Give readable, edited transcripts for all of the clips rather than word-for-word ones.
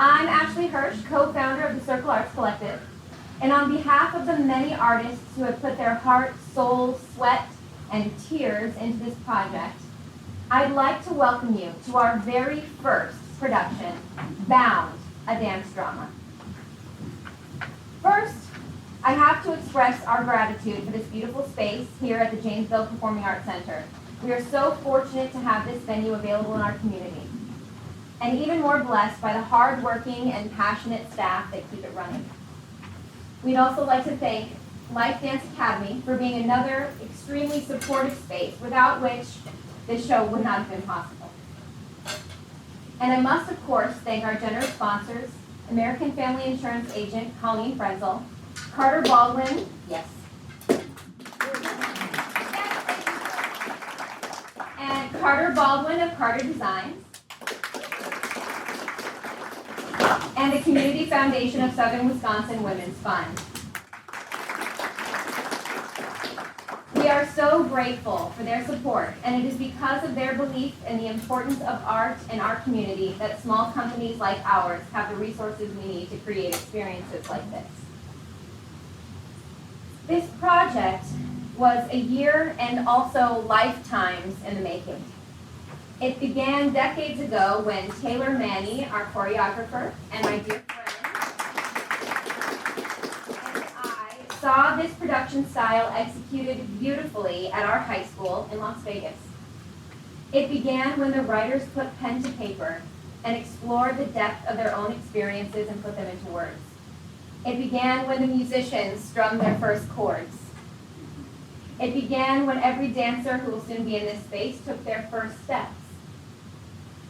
I'm Ashley Hirsh, co-founder of the Circle Arts Collective, and on behalf of the many artists who have put their heart, soul, sweat, and tears into this project, I'd like to welcome you to our very first production, Bound, a dance drama. First, I have to express our gratitude for this beautiful space here at the Janesville Performing Arts Center. We are so fortunate to have this venue available in our community, and even more blessed by the hard-working and passionate staff that keep it running. We'd also like to thank Life Dance Academy for being another extremely supportive space without which this show would not have been possible. And I must, of course, thank our generous sponsors, American Family Insurance agent Colleen Frenzel, Carter Baldwin, yes, and Carter Baldwin of Carter Designs, and the Community Foundation of Southern Wisconsin Women's Fund. We are so grateful for their support, and it is because of their belief in the importance of art in our community that small companies like ours have the resources we need to create experiences like this. This project was a year and also lifetimes in the making. It began decades ago when Taylor Manney, our choreographer, and my dear friend, and I saw this production style executed beautifully at our high school in Las Vegas. It began when the writers put pen to paper and explored the depth of their own experiences and put them into words. It began when the musicians strummed their first chords. It began when every dancer who will soon be in this space took their first steps.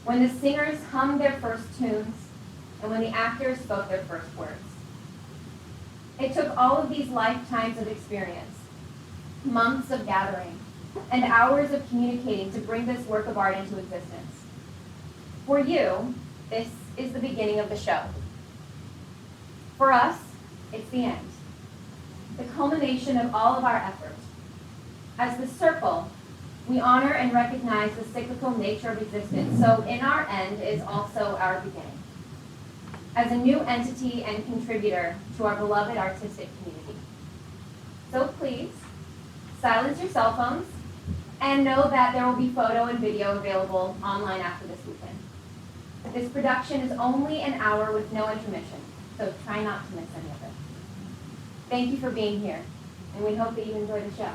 When the singers hummed their first tunes, and when the actors spoke their first words. It took all of these lifetimes of experience, months of gathering, and hours of communicating to bring this work of art into existence. For you, this is the beginning of the show. For us, it's the end, the culmination of all of our effort. As the Circle, we honor and recognize the cyclical nature of existence, so in our end is also our beginning. As a new entity and contributor to our beloved artistic community. So please, silence your cell phones, and know that there will be photo and video available online after this weekend. This production is only an hour with no intermission, so try not to miss any of it. Thank you for being here, and we hope that you enjoy the show.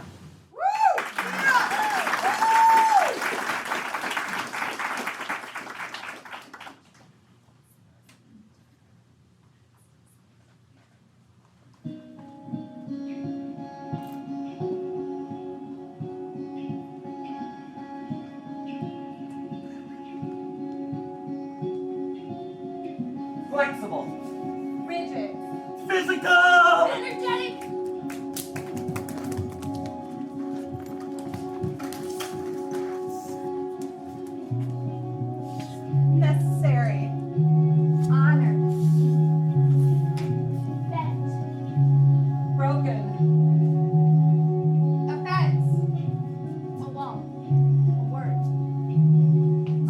Flexible. Rigid. Physical. Energetic. Necessary. Honored. Bent. Broken. A fence. A wall. A word.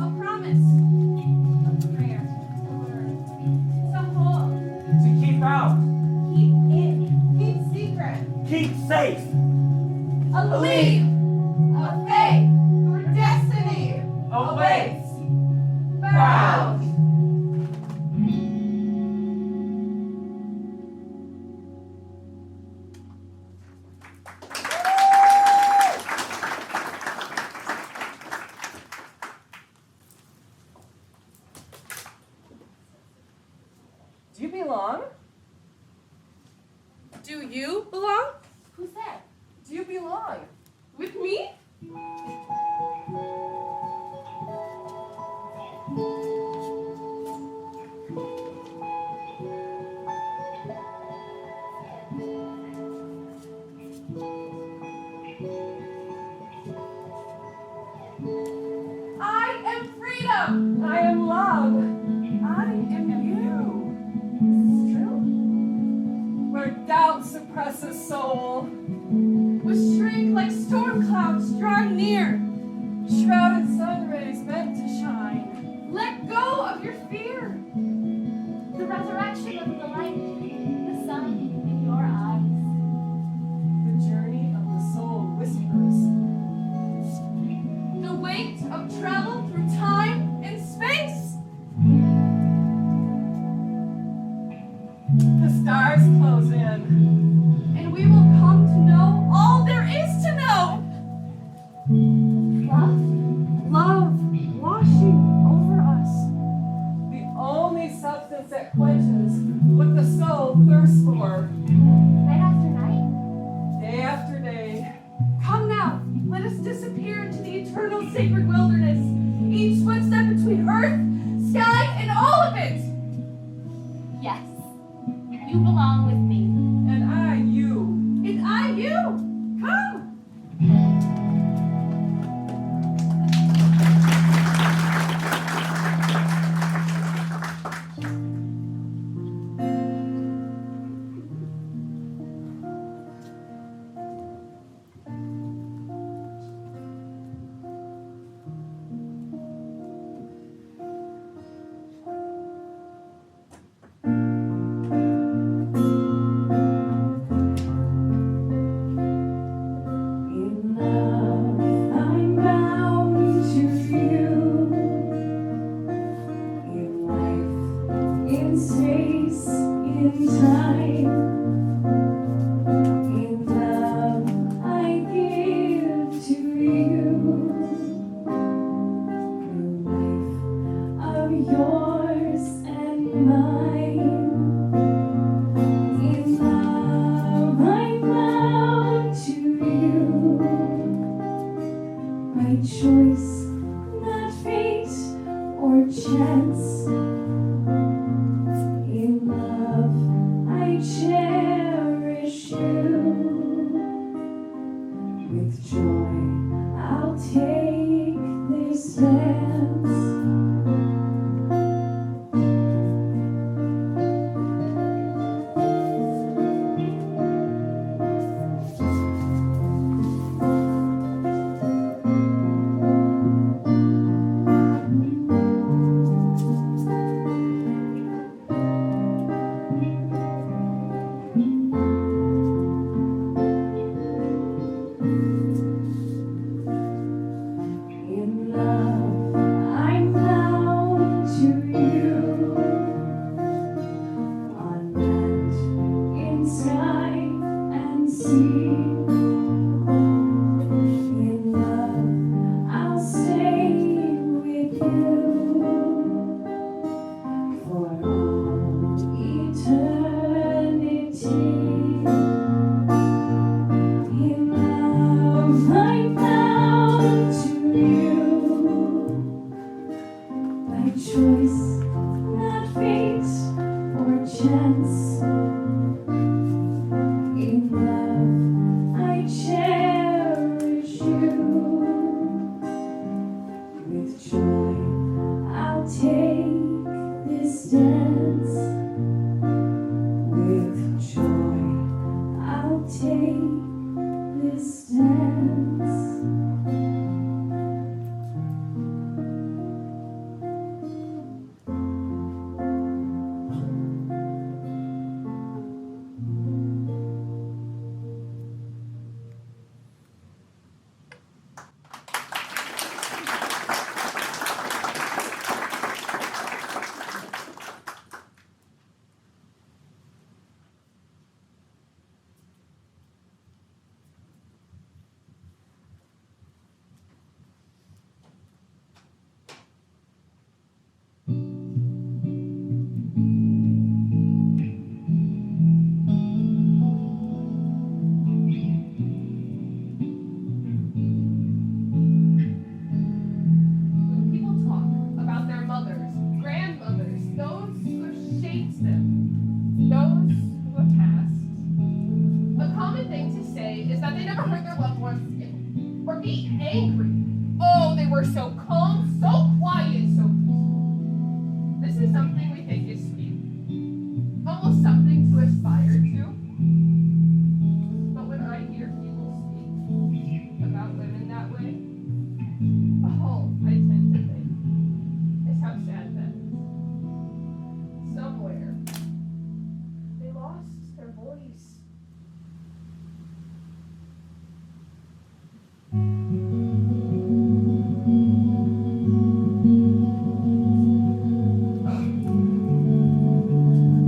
A promise. A prayer. A word. To hold. To keep out. Keep in. Keep secret. Keep safe. A leap. A faith. Your destiny. Awaits. Bound. Do you belong? Do you belong? Who's that? Do you belong? With me? I am freedom. I am love. I am you. Is this true? Where doubt suppresses soul. We shrink like storm clouds drawing near. Shrouded sun rays meant to shine. Let go of your fear. Stop it! Yes, you belong with me. And I, you. And I, you! Come! In love, I'm bound to you. In life, in space, in time. In love, I give to you the life of yours and mine. In love, I'm bound to you. By choice, not fate or chance. In love, I cherish you. With joy, I'll take this dance. In love, I'm bound to you. On land, in sky and sea. In love, I'll stay with you for all eternity. In love, I'm bound to you. By choice, not fate or chance. In love, I cherish you. With joy, I'll take this dance. With joy, I'll take this dance. When people talk about their mothers, grandmothers, those who have shaped them, those who have passed, a common thing to say is that they never heard their loved ones sing or be angry. Oh, they were so calm, so quiet, so peaceful. This is something we think is sweet, almost something to aspire to. But when I hear people speak about women that way, all I tend to think is how sad that is. Somewhere, they lost their voice.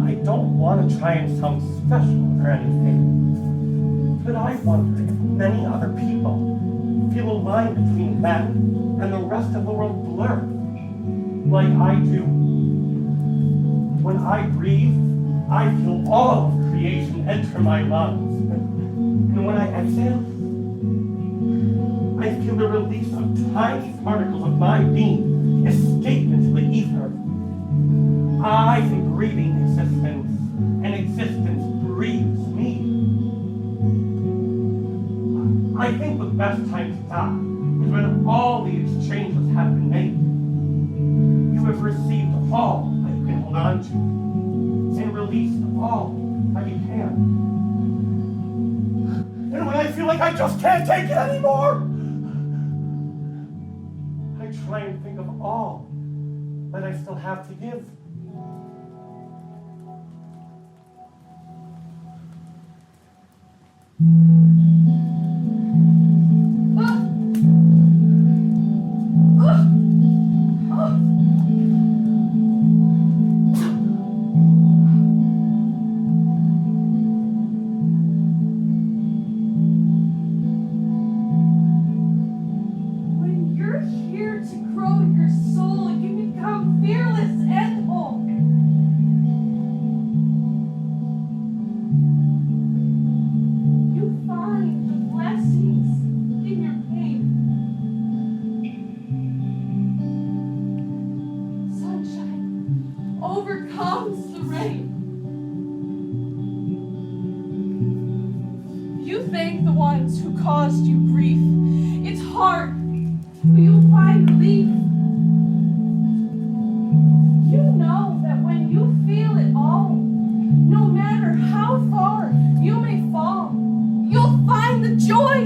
I don't want to try and sound special or anything, but I wonder if many other people feel a line between them and the rest of the world blurred, like I do. When I breathe, I feel all of creation enter my lungs, and when I exhale, I feel the release of tiny particles of my being escape into the ether. breathing existence, and existence breathes me. I think the best time to die is when all the exchanges have been made. You have received all that you can hold on to, and released all that you can. And when I feel like I just can't take it anymore, I try and think of all that I still have to give. When you're here to grow your soul, you become fearless and whole. You find the blessings in your pain. Sunshine overcomes the rain. You thank the ones who caused you grief. It's hard, but you'll find relief. You know that when you feel it all, no matter how far you may fall, you'll find the joy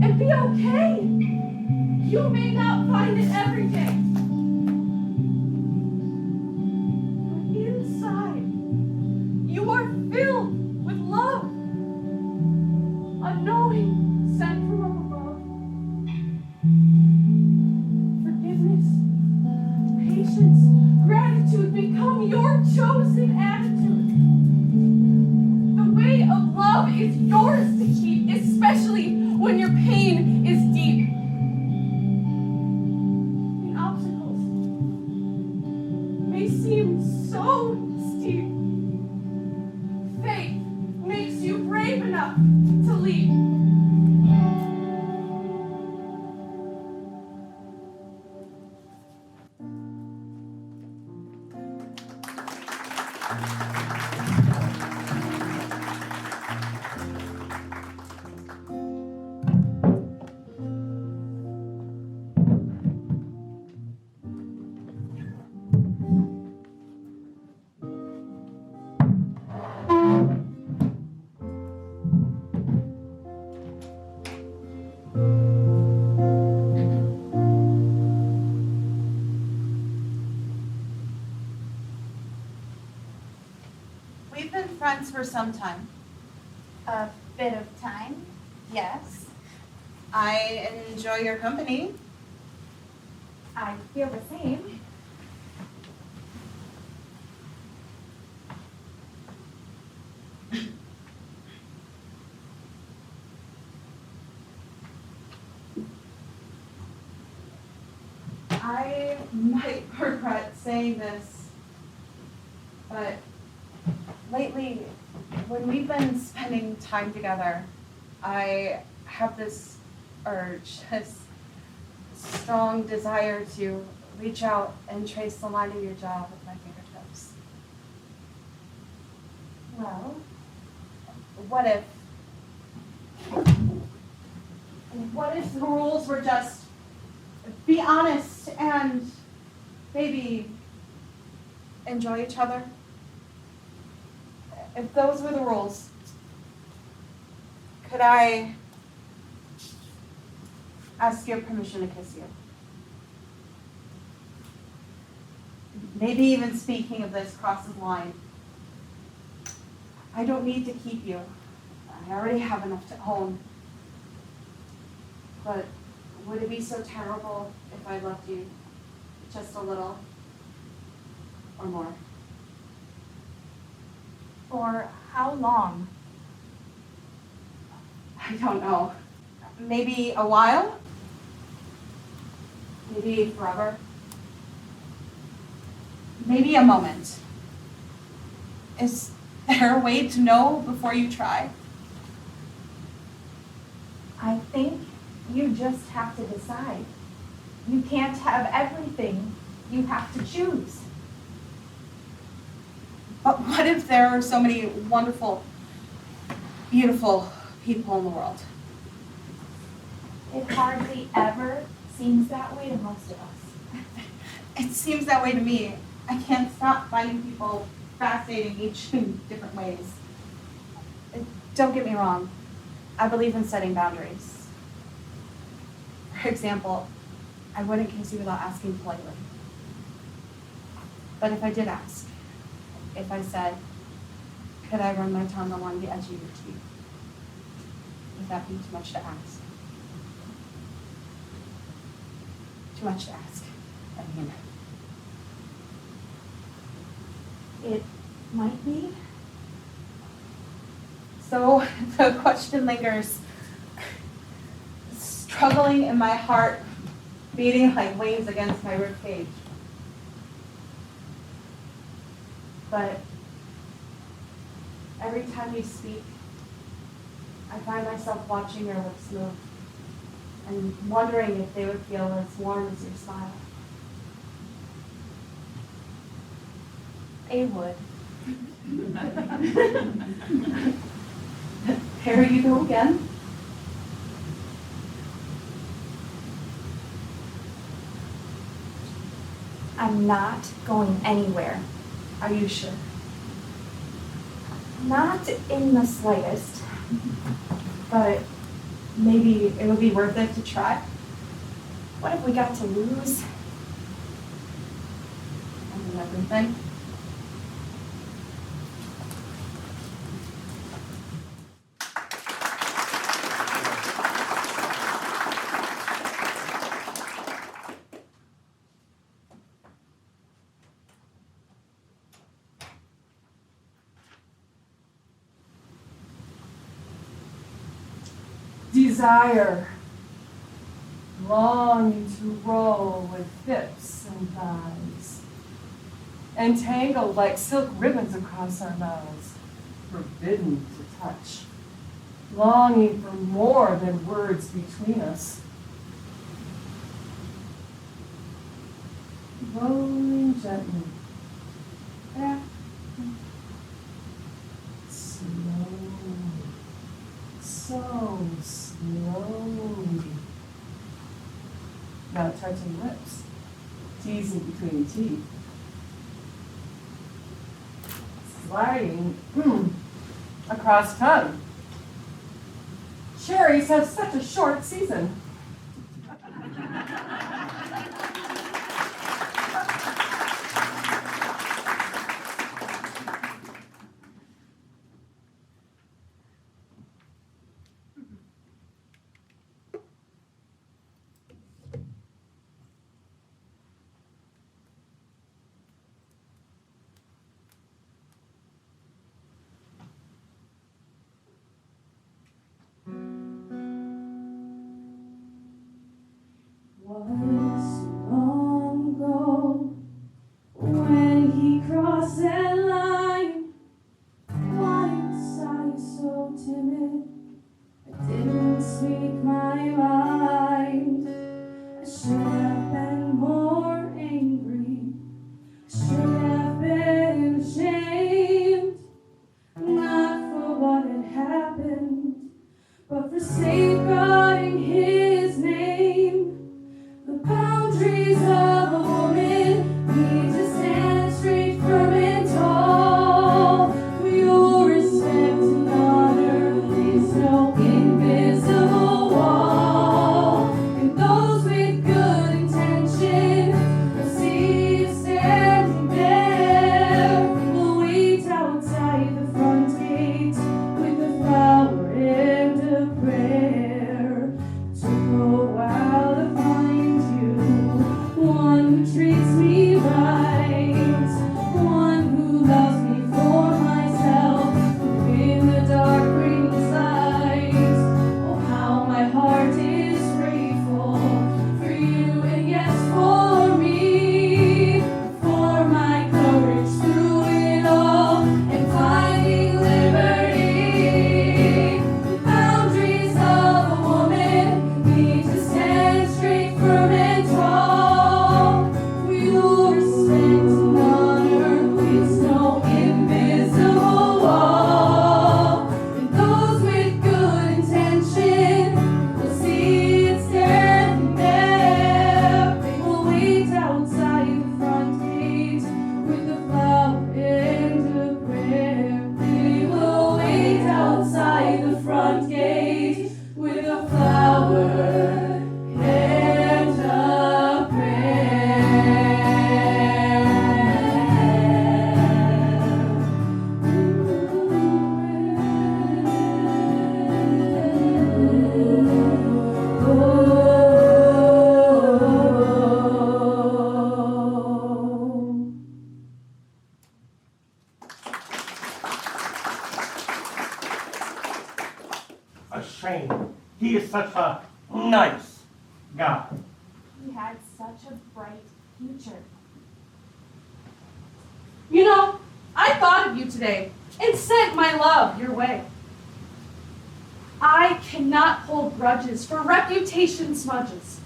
and be okay. You may not find it every day, but inside, you are filled with love, a knowing sent from above. Forgiveness, patience, gratitude become your chosen attitude. The way of love is yours to keep, especially when your pain is deep. The obstacles may seem so steep. Faith makes you brave enough to leap. We've been friends for some time. A bit of time, yes. I enjoy your company. I feel the same. I might regret saying this, but lately, when we've been spending time together, I have this urge, this strong desire to reach out and trace the line of your jaw with my fingertips. Well, What if the rules were just be honest and maybe enjoy each other? If those were the rules, could I ask your permission to kiss you? Maybe even speaking of this crosses line. I don't need to keep you. I already have enough to own. But would it be so terrible if I loved you just a little or more? For how long? I don't know. Maybe a while? Maybe forever? Maybe a moment. Is there a way to know before you try? I think you just have to decide. You can't have everything. You have to choose. But what if there are so many wonderful, beautiful people in the world? It hardly ever seems that way to most of us. It seems that way to me. I can't stop finding people fascinating each in different ways. Don't get me wrong. I believe in setting boundaries. For example, I wouldn't kiss you without asking politely. But if I did ask, if I said, could I run my tongue along the edge of your teeth? Would that be too much to ask? Too much to ask. I mean, It might be. so the question lingers, struggling in my heart, beating like waves against my ribcage. But every time you speak, I find myself watching your lips move and wondering if they would feel as warm as your smile. They would. There you go again. I'm not going anywhere. Are you sure? Not in the slightest. But maybe it would be worth it to try. What have we got to lose? I mean, everything. Desire, longing to roll with hips and thighs, entangled like silk ribbons across our mouths, forbidden to touch, longing for more than words between us. Rolling gently, back, slowly. So slowly. Now touching lips, teasing between teeth. Sliding across tongue. Cherries have such a short season. shame. He is such a nice guy. He had such a bright future. You know, I thought of you today and sent my love your way. I cannot hold grudges for reputation smudges.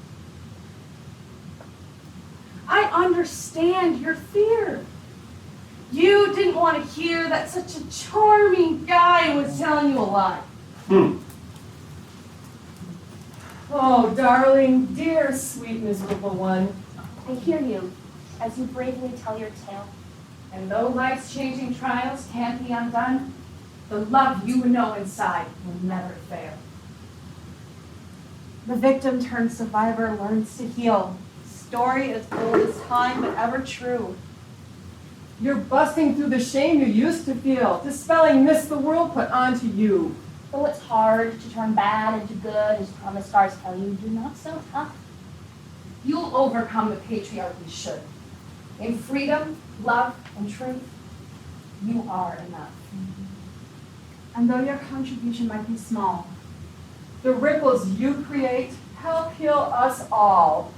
I understand your fear. You didn't want to hear that such a charming guy was telling you a lie. Oh, darling, dear, sweet, miserable one. I hear you as you bravely tell your tale. And though life's changing trials can't be undone, the love you know inside will never fail. The victim turned survivor learns to heal. Story as old as time, but ever true. You're busting through the shame you used to feel, dispelling myths the world put onto you. Though it's hard to turn bad into good, as promise stars tell you, do not so tough. You'll overcome the patriarchy should. In freedom, love, and truth, you are enough. And though your contribution might be small, The ripples you create help heal us all.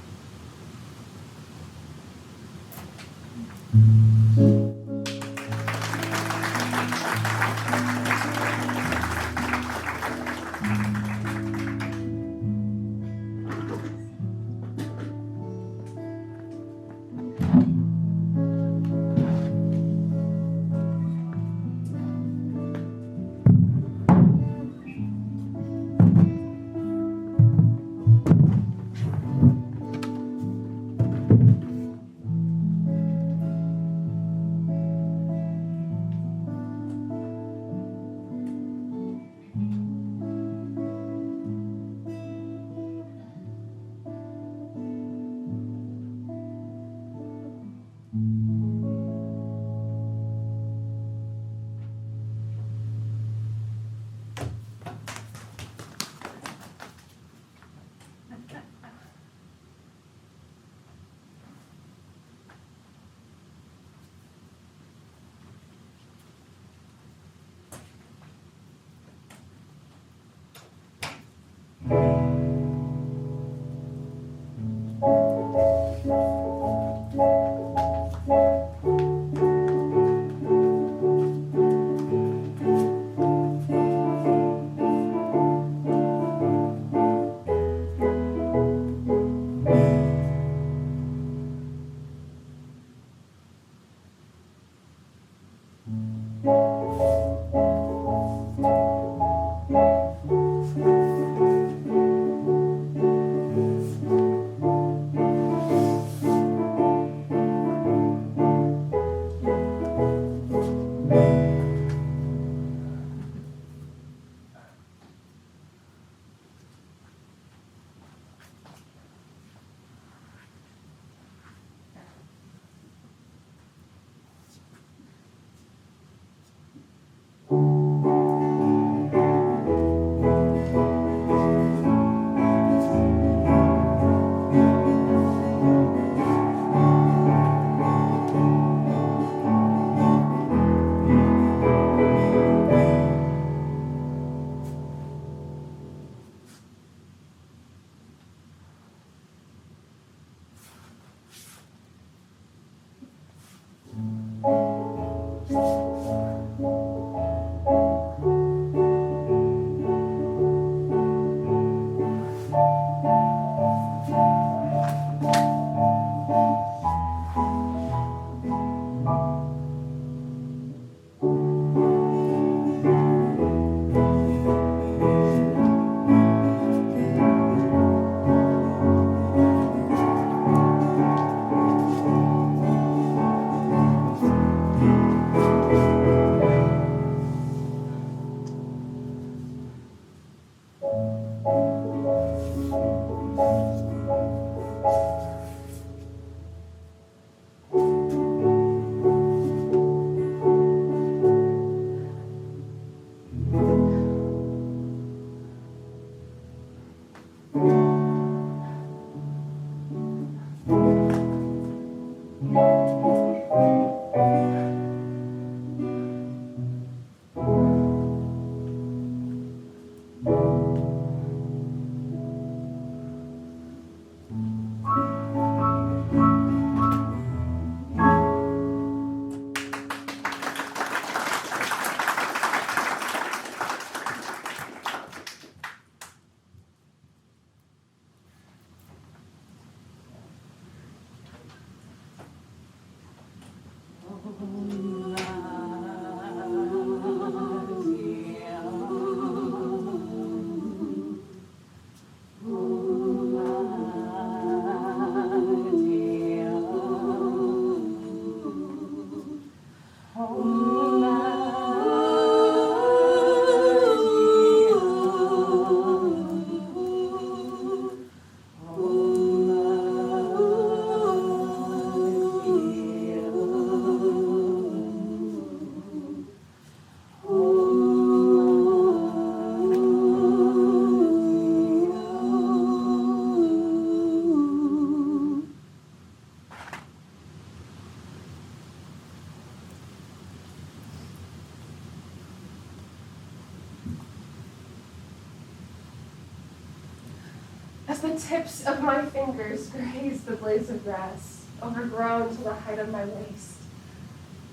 As the tips of my fingers graze the blades of grass, overgrown to the height of my waist.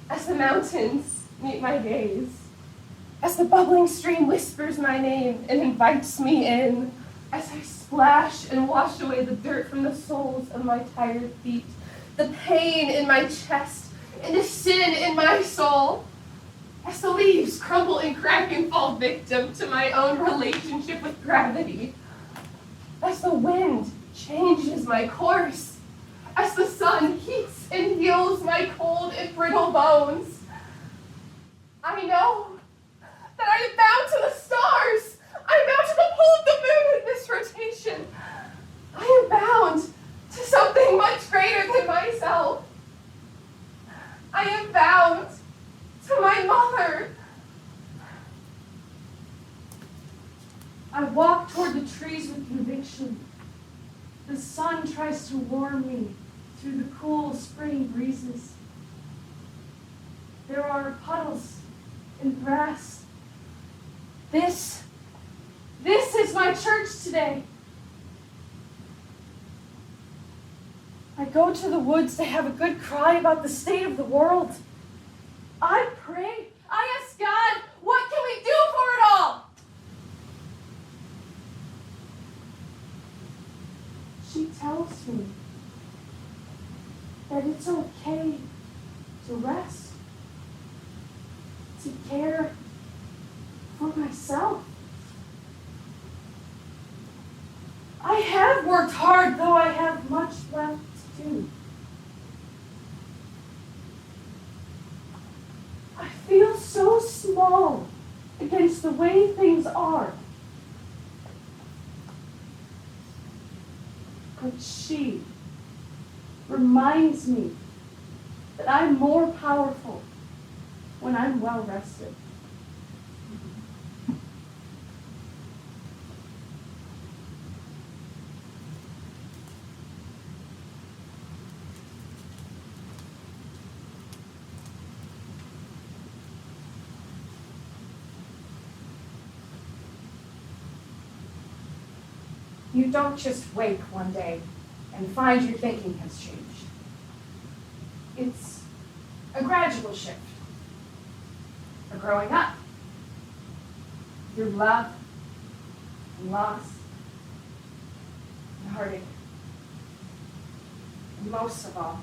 As the mountains meet my gaze. As the bubbling stream whispers my name and invites me in. As I splash and wash away the dirt from the soles of my tired feet. The pain in my chest and the sin in my soul. As the leaves crumble and crack and fall victim to my own relationship with gravity. As the wind changes my course, as the sun heats and heals my cold and brittle bones, I know that I am bound to the stars. I am bound to the pull of the moon in this rotation. I am bound to something much greater than myself. I am bound to my mother. I walk toward the trees with conviction. The sun tries to warm me through the cool spring breezes. There are puddles and grass. This is my church today. I go to the woods to have a good cry about the state of the world. I pray. I ask God, what can we do for it all? She tells me that it's okay to rest, to care for myself. I have worked hard, though I have much left to do. I feel so small against the way things are. But she reminds me that I'm more powerful when I'm well rested. You don't just wake one day and find your thinking has changed. It's a gradual shift. A growing up. Through love and loss and heartache. And most of all,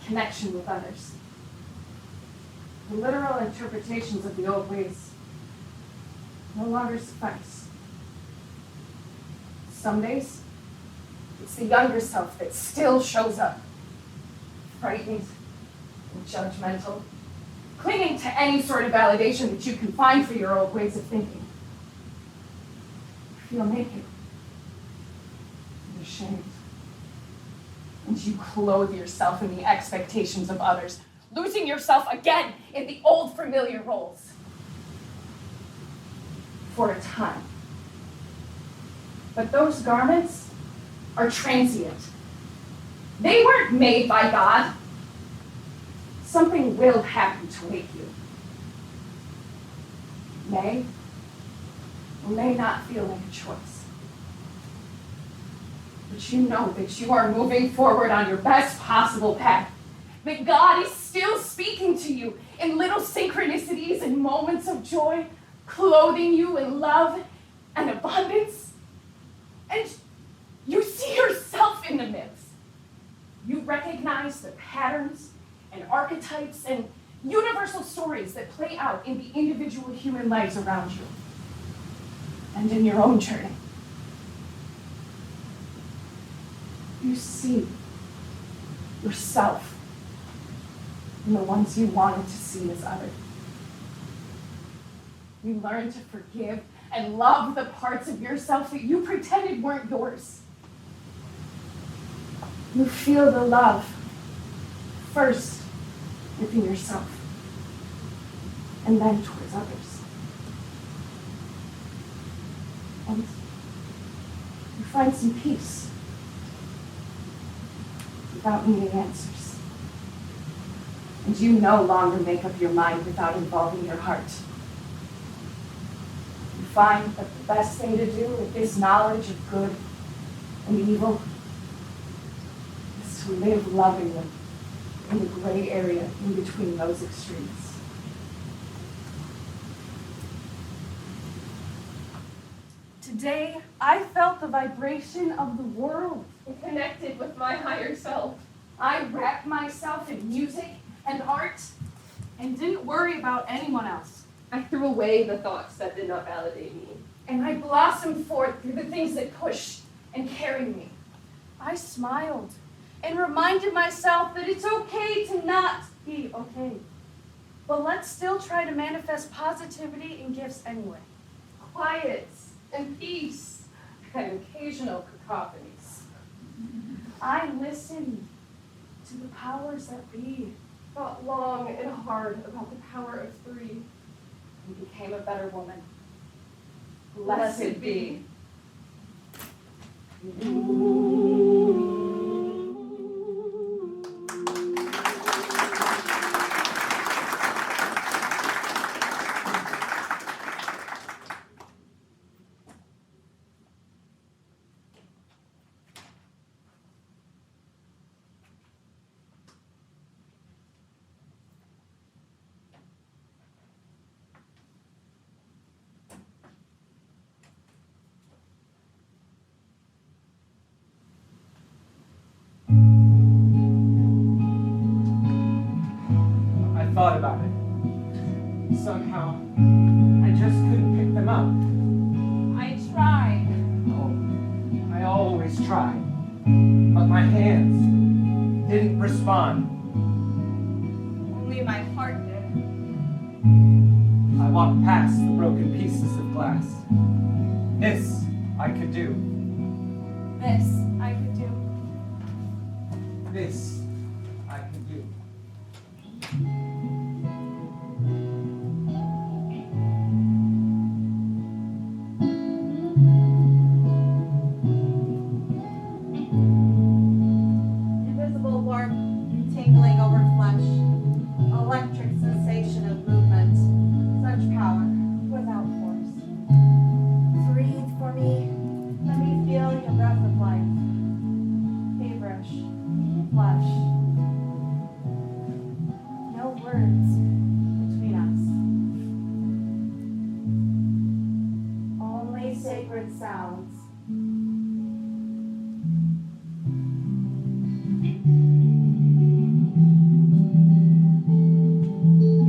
connection with others. The literal interpretations of the old ways no longer suffice. Some days, it's the younger self that still shows up, frightened and judgmental, clinging to any sort of validation that you can find for your old ways of thinking. You feel naked and ashamed, and you clothe yourself in the expectations of others, losing yourself again in the old familiar roles. For a time. But those garments are transient. They weren't made by God. Something will happen to wake you. May or may not feel like a choice. But you know that you are moving forward on your best possible path. That God is still speaking to you in little synchronicities and moments of joy, clothing you in love and abundance. And you see yourself in the myths. You recognize the patterns and archetypes and universal stories that play out in the individual human lives around you and in your own journey. You see yourself and the ones you wanted to see as other. You learn to forgive and love the parts of yourself that you pretended weren't yours. You feel the love first within yourself and then towards others. And you find some peace without needing answers. And you no longer make up your mind without involving your heart. You find that the best thing to do with this knowledge of good and evil is to live lovingly in the gray area in between those extremes. Today, I felt the vibration of the world and connected with my higher self. I wrapped myself in music and art and didn't worry about anyone else. I threw away the thoughts that did not validate me. And I blossomed forth through the things that pushed and carried me. I smiled and reminded myself that it's okay to not be okay. But let's still try to manifest positivity and gifts anyway. Quiet and peace and occasional cacophonies. I listened to the powers that be, Thought long and hard about the power of three. and became a better woman. Blessed be. I thought about it. Somehow, I just couldn't pick them up. I tried. Oh, I always try. But my hands didn't respond. Only my heart did. I walked past the broken pieces of glass. This I could do. This I could do. This I could do. Invisible warmth tingling over flesh. Electric sensation of movement. Such power without force. Breathe for me. Let me feel your breath of life. Feverish. Flesh. No words between us. Only sacred sounds.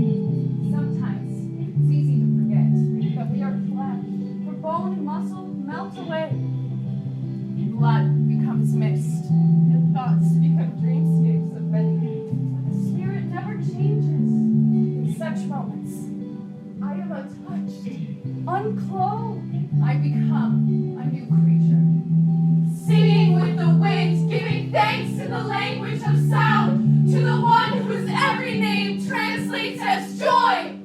Sometimes it's easy to forget that we are flesh, where bone and muscle melt away. Blood becomes mist, and thoughts become dreamscapes of many. But the spirit never changes. In such moments, I am untouched, unclothed. I become a new creature, singing with the wind, giving thanks in the language of sound to the one whose every name translates as joy.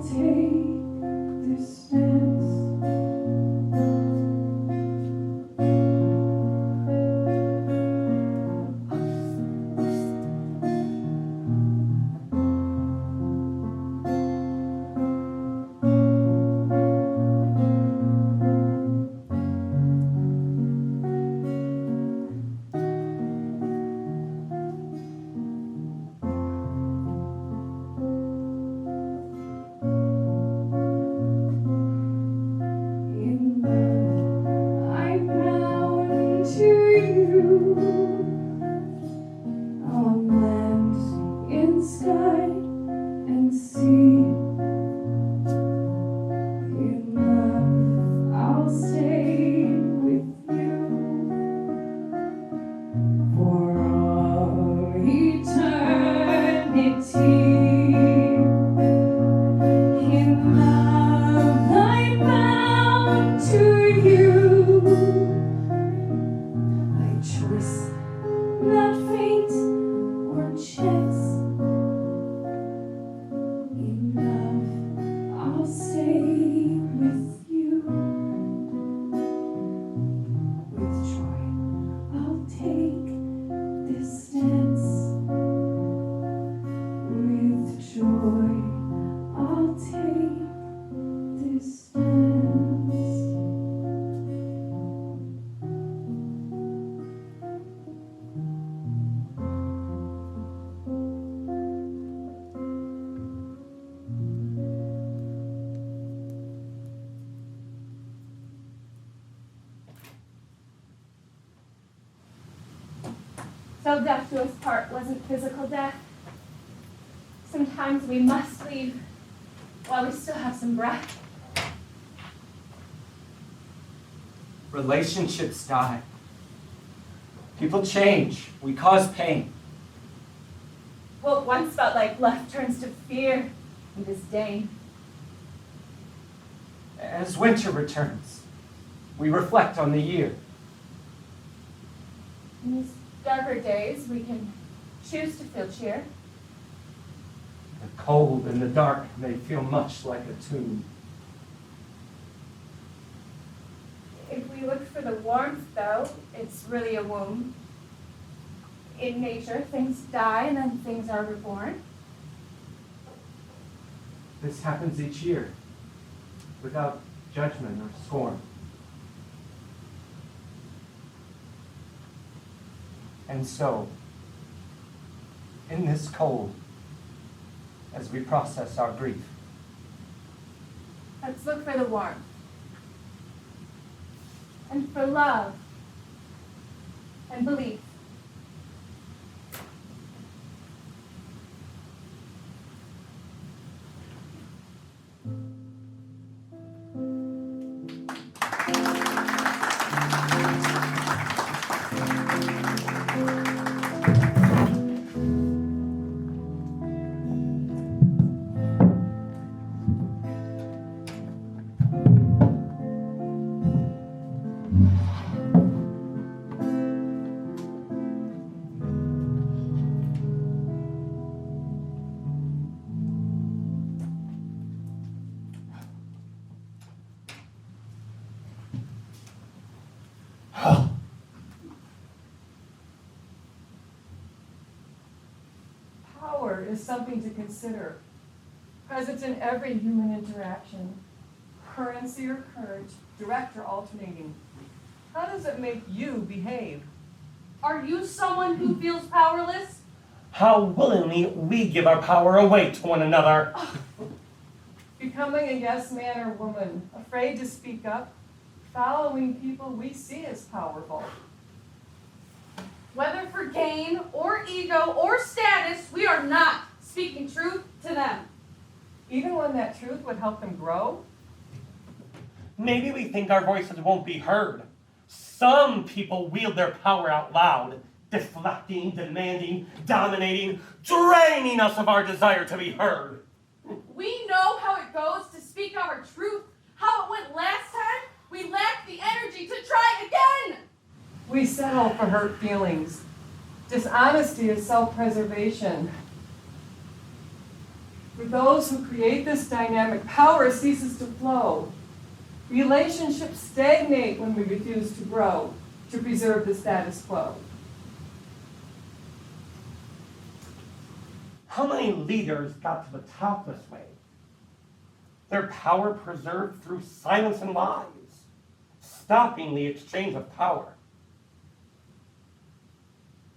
take this stance. In love, I'm bound to you. On land, in sky, and sea. In love, I'll stay with you for all eternity. In love, I'm bound to you. My choice, not fate or chance. In love, I'll stay with you. With joy, I'll take this stance. With joy, I'll take this stance. So death to us part wasn't physical death. Sometimes we must leave while we still have some breath. Relationships die. People change. We cause pain. What once felt like love turns to fear and disdain. As winter returns, we reflect on the year. In these darker days, we can choose to feel cheer. The cold and the dark may feel much like a tomb. If we look for the warmth, though, it's really a womb. In nature, things die and then things are reborn. This happens each year, without judgment or scorn. And so, in this cold, as we process our grief, Let's look for the warmth. And for love. And belief. Power is something to consider, present in every human interaction. Currency or courage, direct or alternating. How does it make you behave? Are you someone who feels powerless? how willingly we give our power away to one another. Becoming a yes man or woman, afraid to speak up, following people we see as powerful. Whether for gain or ego or status, we are not speaking truth to them. Even when that truth would help them grow. Maybe we think our voices won't be heard. Some people wield their power out loud, deflecting, demanding, dominating, draining us of our desire to be heard. We know how it goes to speak our truth. How it went last time, we lacked the energy to try again. We settle for hurt feelings. Dishonesty is self-preservation. For those who create this dynamic, power ceases to flow. Relationships stagnate when we refuse to grow, to preserve the status quo. How many leaders got to the top this way? Their power preserved through silence and lies, stopping the exchange of power.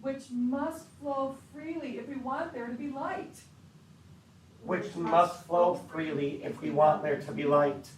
Which must flow freely if we want there to be light. Which must flow freely if we want there to be light.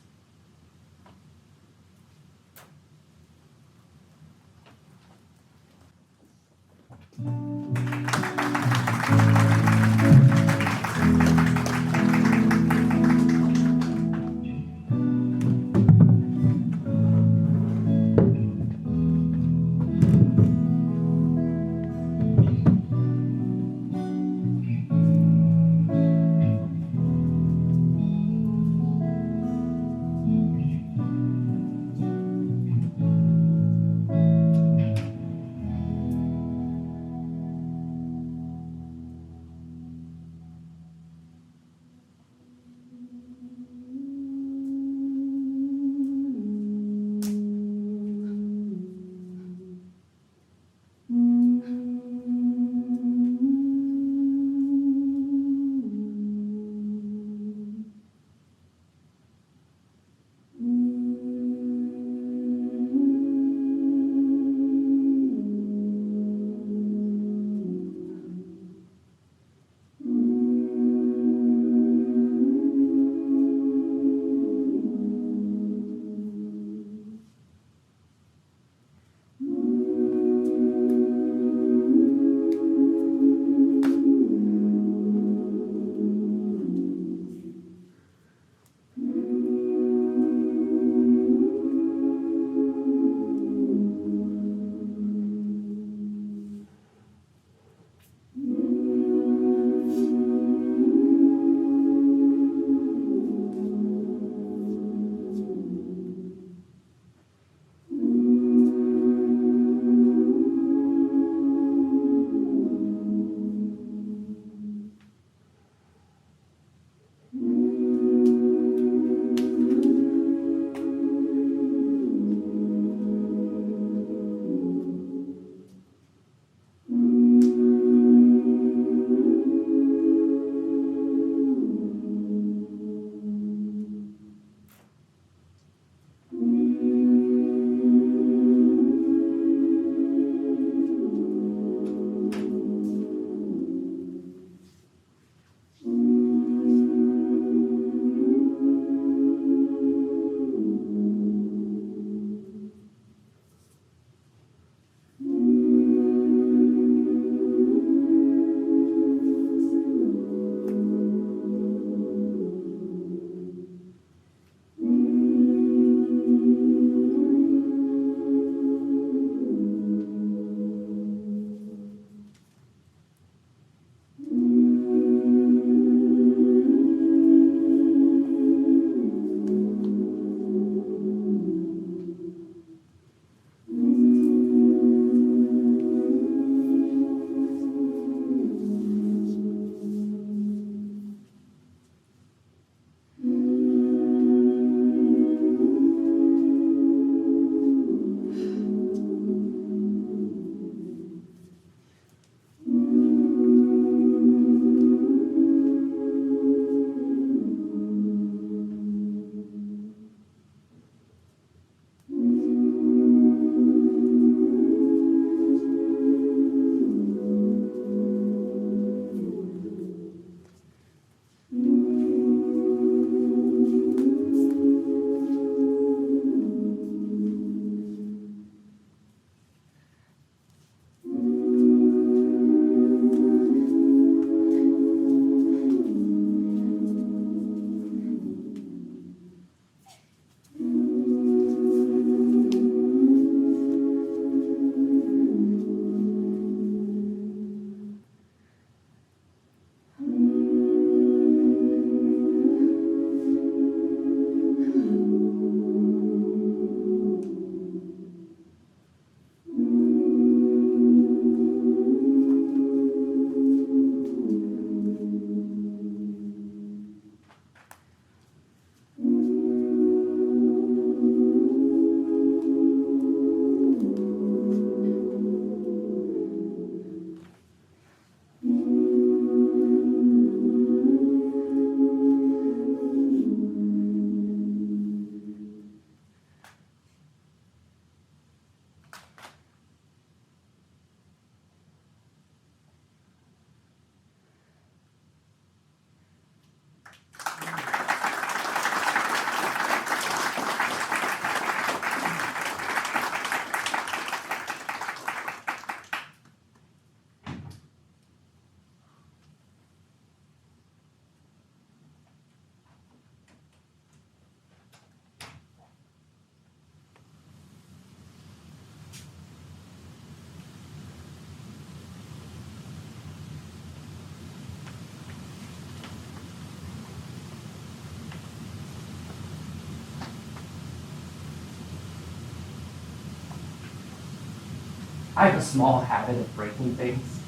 I have a small habit of breaking things.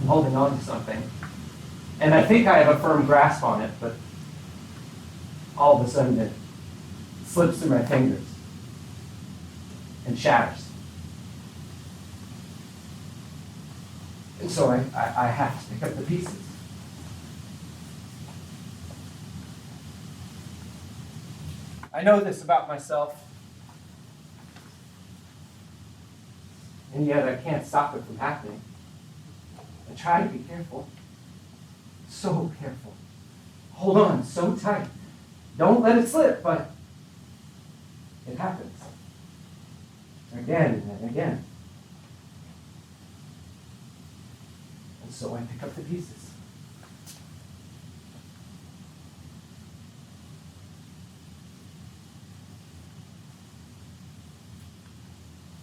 I'm holding on to something, and I think I have a firm grasp on it, but all of a sudden it slips through my fingers and shatters. And so I have to pick up the pieces. I know this about myself, and yet I can't stop it from happening. I try to be careful, so careful. Hold on so tight. Don't let it slip, but it happens. Again and again. And so I pick up the pieces.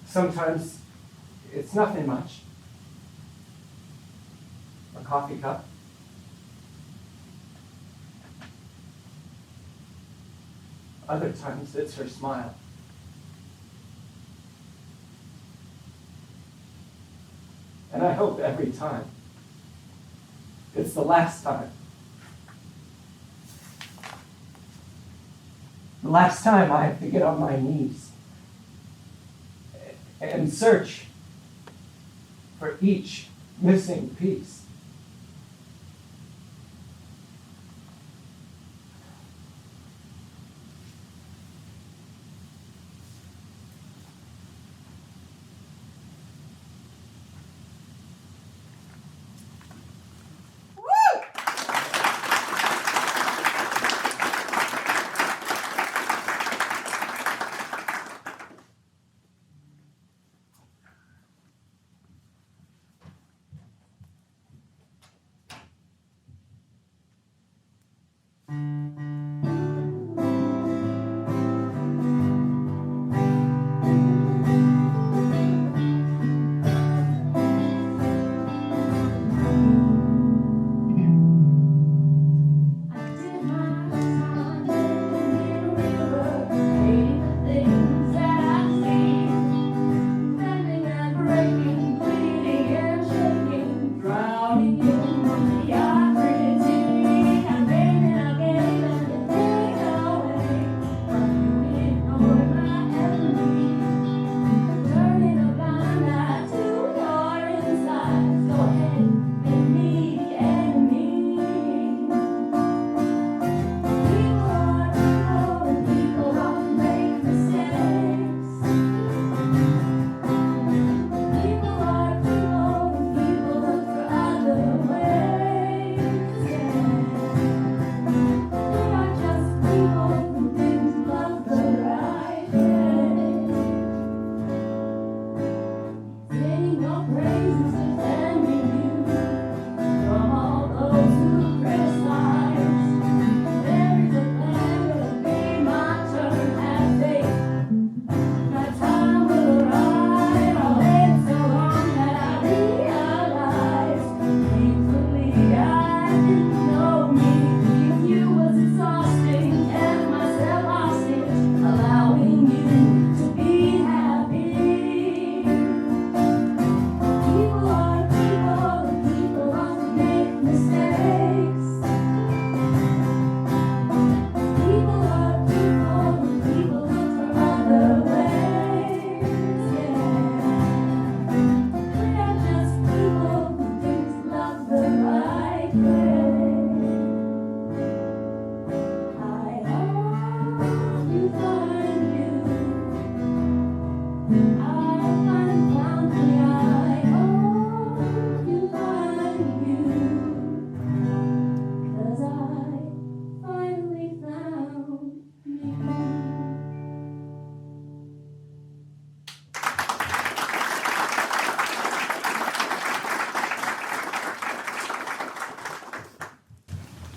Sometimes it's nothing much. A coffee cup. Other times it's her smile. And I hope every time it's the last time. The last time I have to get on my knees and search for each missing piece.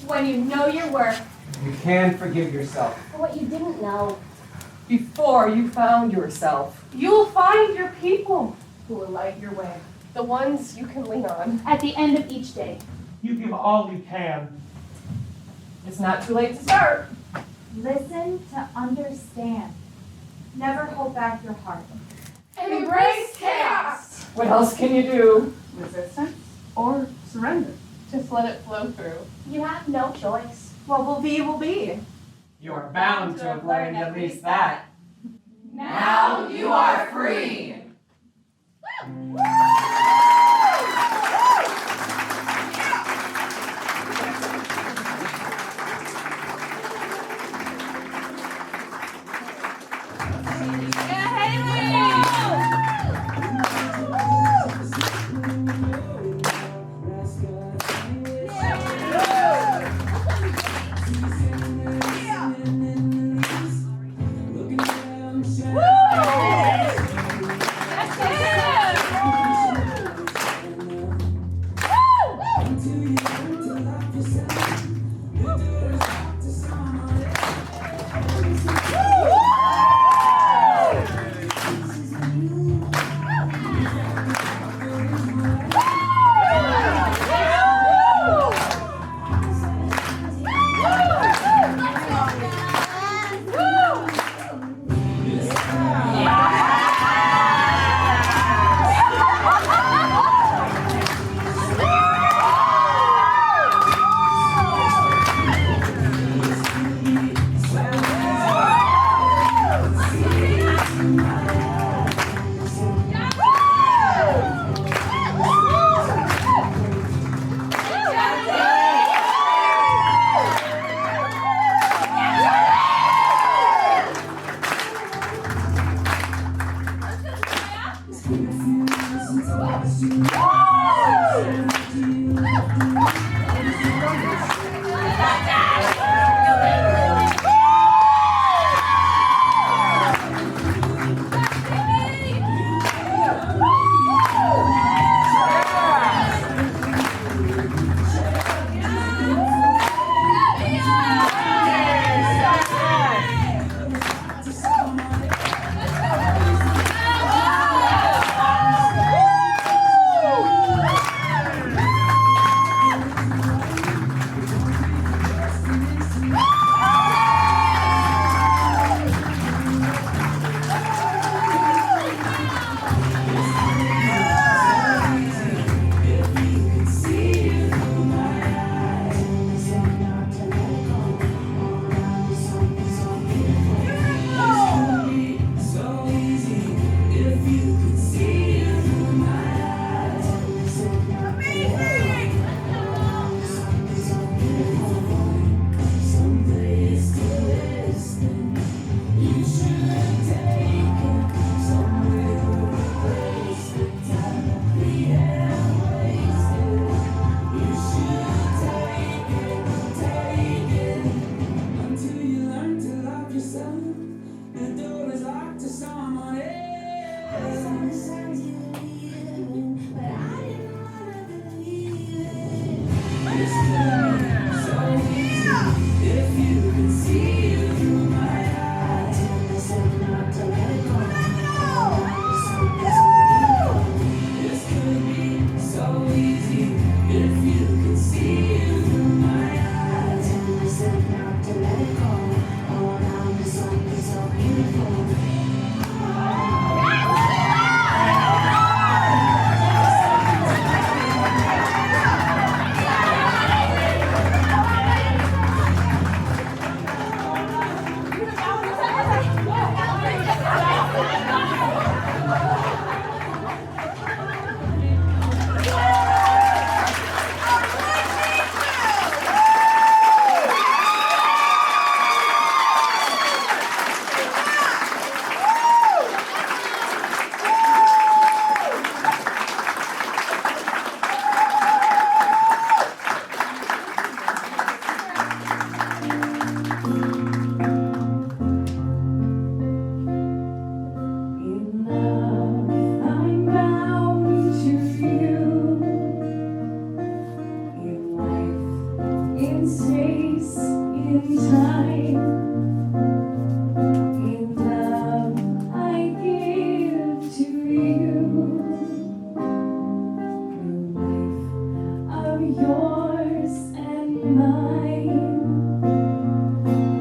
When you know your worth, You can forgive yourself. for what you didn't know, Before you found yourself, you'll find your people who will light your way. The ones you can lean on. at the end of each day. You give all you can. It's not too late to start. Listen to understand. Never hold back your heart. Embrace chaos! What else can you do? Resistance or surrender? Just let it flow through. You have no choice. What will be, will be. You're bound to have learned at least that. Now you are free!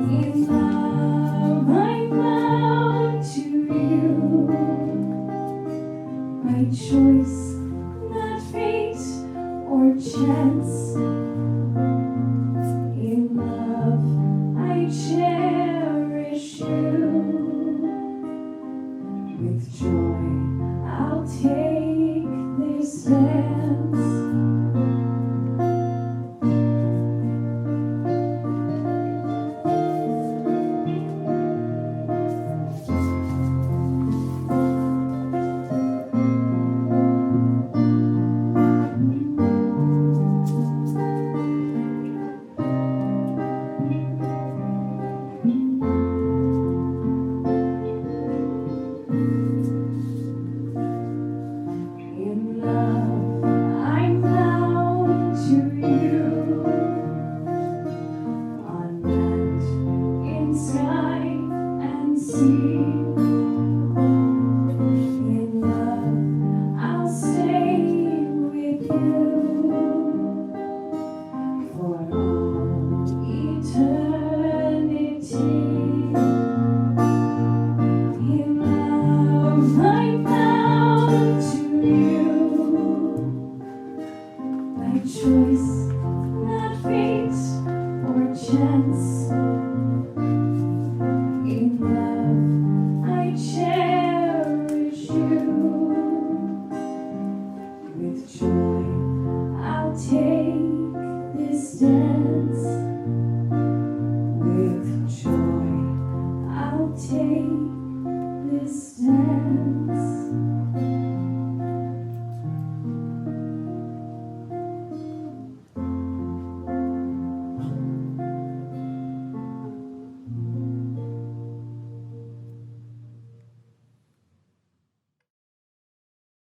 In love, I'm bound to my choice, not fate or chance. In love, I cherish you. With joy, I'll take